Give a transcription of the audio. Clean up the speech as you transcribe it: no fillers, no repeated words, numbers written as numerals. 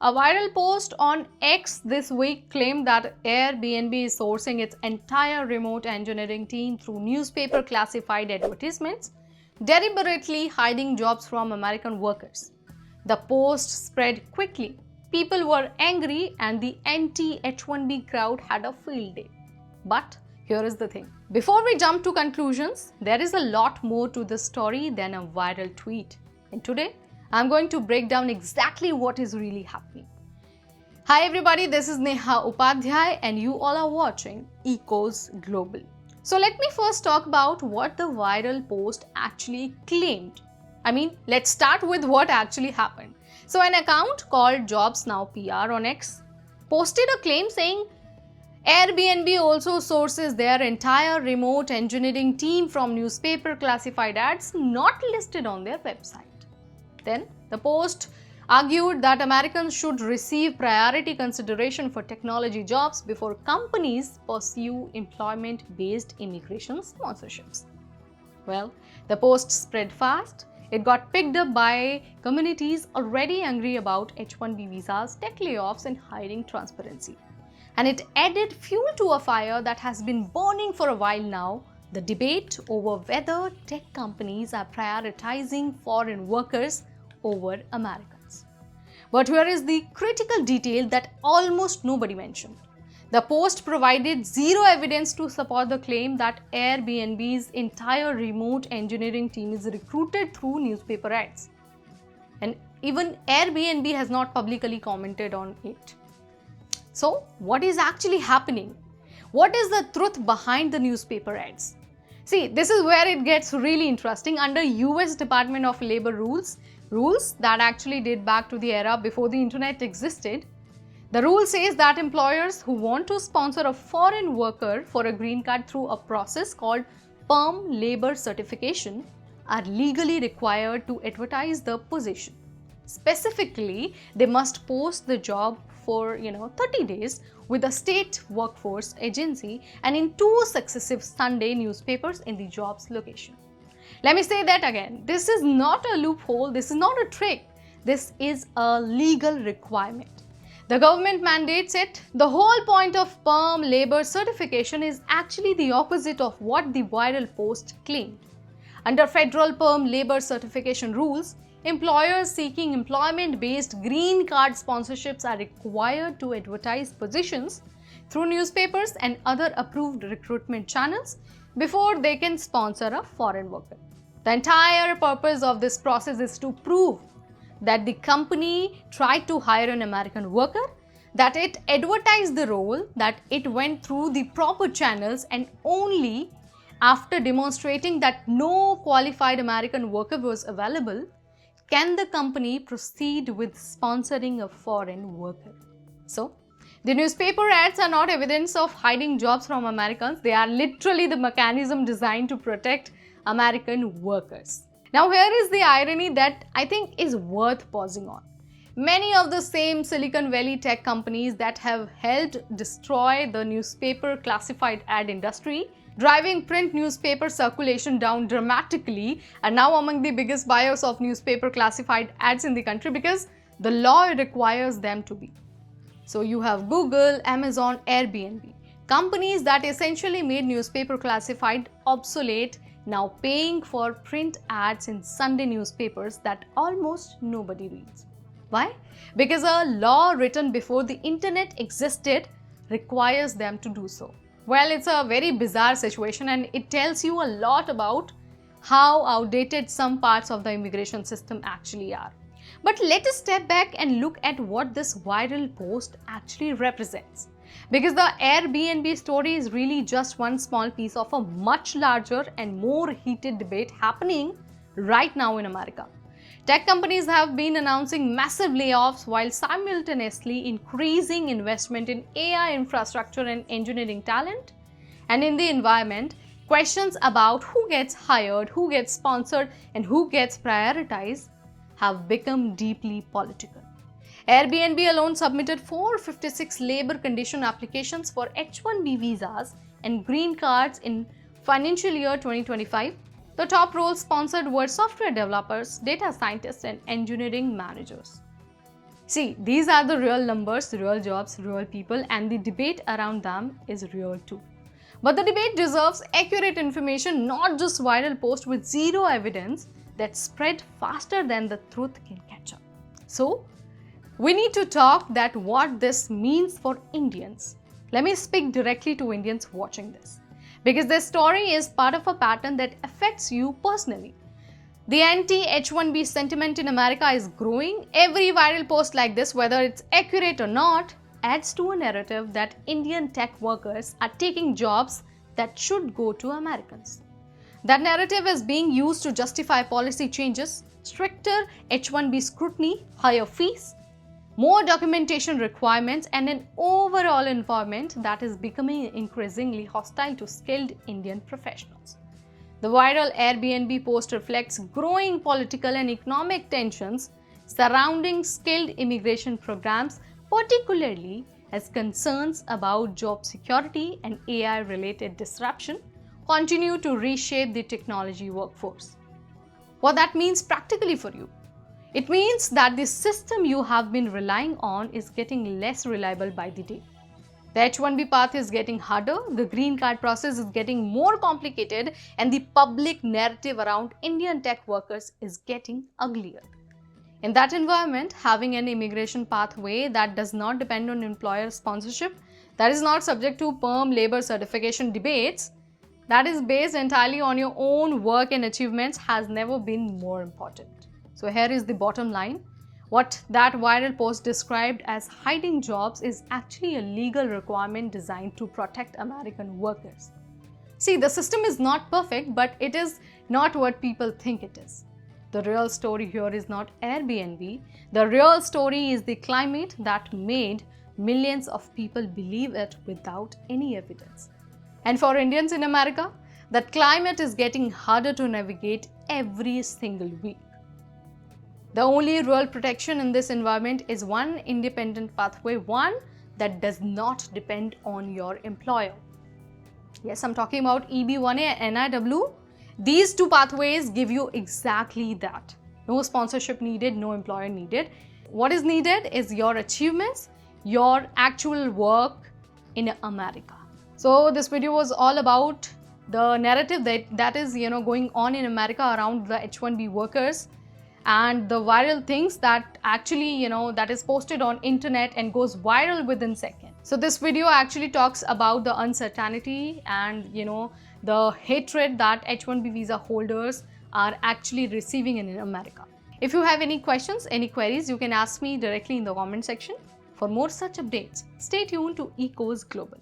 A viral post on X this week claimed that Airbnb is sourcing its entire remote engineering team through newspaper classified advertisements, deliberately hiding jobs from American workers. The post spread quickly. People were angry and the anti-H1B crowd had a field day. But here is the thing. Before we jump to conclusions, there is a lot more to this story than a viral tweet. And today, I'm going to break down exactly what is really happening. Hi everybody, this is Neha Upadhyay and you all are watching EIKOS Global. So let me first talk about what the viral post actually claimed. Let's start with what actually happened. So an account called Jobs Now PR on X posted a claim saying Airbnb also sources their entire remote engineering team from newspaper classified ads not listed on their website. Then, the post argued that Americans should receive priority consideration for technology jobs before companies pursue employment-based immigration sponsorships. Well, the post spread fast. It got picked up by communities already angry about H-1B visas, tech layoffs, and hiring transparency. And it added fuel to a fire that has been burning for a while now, the debate over whether tech companies are prioritizing foreign workers over Americans. But here is the critical detail that almost nobody mentioned. The post provided zero evidence to support the claim that Airbnb's entire remote engineering team is recruited through newspaper ads. And even Airbnb has not publicly commented on it. So, what is actually happening? What is the truth behind the newspaper ads? See, this is where it gets really interesting. Under US Department of Labor rules that actually date back to the era before the internet existed, the rule says that employers who want to sponsor a foreign worker for a green card through a process called PERM labor certification are legally required to advertise the position. Specifically, they must post the job for 30 days with a state workforce agency and in 2 successive Sunday newspapers in the job's location. Let me say that again. This is not a loophole. This is not a trick. This is a legal requirement. The government mandates it. The whole point of PERM labor certification is actually the opposite of what the viral post claimed. Under federal PERM labor certification rules, employers seeking employment-based green card sponsorships are required to advertise positions through newspapers and other approved recruitment channels before they can sponsor a foreign worker. The entire purpose of this process is to prove that the company tried to hire an American worker, that it advertised the role, that it went through the proper channels, and only after demonstrating that no qualified American worker was available can the company proceed with sponsoring a foreign worker. So, the newspaper ads are not evidence of hiding jobs from Americans. They are literally the mechanism designed to protect American workers. Now, here is the irony that I think is worth pausing on. Many of the same Silicon Valley tech companies that have helped destroy the newspaper classified ad industry, driving print newspaper circulation down dramatically, are now among the biggest buyers of newspaper classified ads in the country because the law requires them to be. So you have Google, Amazon, Airbnb, companies that essentially made newspaper classified obsolete, now paying for print ads in Sunday newspapers that almost nobody reads. Why? Because a law written before the internet existed requires them to do so. Well, it's a very bizarre situation and it tells you a lot about how outdated some parts of the immigration system actually are. But let us step back and look at what this viral post actually represents. Because the Airbnb story is really just one small piece of a much larger and more heated debate happening right now in America. Tech companies have been announcing massive layoffs while simultaneously increasing investment in AI infrastructure and engineering talent. And in the environment, questions about who gets hired, who gets sponsored, and who gets prioritized have become deeply political. Airbnb alone submitted 456 labor condition applications for H-1B visas and green cards in financial year 2025. The top roles sponsored were software developers, data scientists, and engineering managers. See, these are the real numbers, real jobs, real people, and the debate around them is real too. But the debate deserves accurate information, not just viral posts with zero evidence that spread faster than the truth can catch up. So, we need to talk that what this means for Indians. Let me speak directly to Indians watching this, because this story is part of a pattern that affects you personally. The anti-H1B sentiment in America is growing. Every viral post like this, whether it's accurate or not, adds to a narrative that Indian tech workers are taking jobs that should go to Americans. That narrative is being used to justify policy changes, stricter H1B scrutiny, higher fees, more documentation requirements, and an overall environment that is becoming increasingly hostile to skilled Indian professionals. The viral Airbnb post reflects growing political and economic tensions surrounding skilled immigration programs, particularly as concerns about job security and AI-related disruption continue to reshape the technology workforce. What that means practically for you? It means that the system you have been relying on is getting less reliable by the day. The H1B path is getting harder, the green card process is getting more complicated, and the public narrative around Indian tech workers is getting uglier. In that environment, having an immigration pathway that does not depend on employer sponsorship, that is not subject to PERM labor certification debates, that is based entirely on your own work and achievements, has never been more important. So here is the bottom line. What that viral post described as hiding jobs is actually a legal requirement designed to protect American workers. See, the system is not perfect, but it is not what people think it is. The real story here is not Airbnb. The real story is the climate that made millions of people believe it without any evidence. And for Indians in America, that climate is getting harder to navigate every single week. The only real protection in this environment is one independent pathway, one that does not depend on your employer. Yes, I'm talking about EB-1A and NIW. These two pathways give you exactly that. No sponsorship needed, no employer needed. What is needed is your achievements, your actual work in America. So this video was all about the narrative that is going on in America around the H1B workers, and the viral things that actually that is posted on internet and goes viral within seconds. So this video actually talks about the uncertainty and the hatred that H1B visa holders are actually receiving in America. If you have any questions, any queries, you can ask me directly in the comment section. For more such updates, stay tuned to EIKOS Global.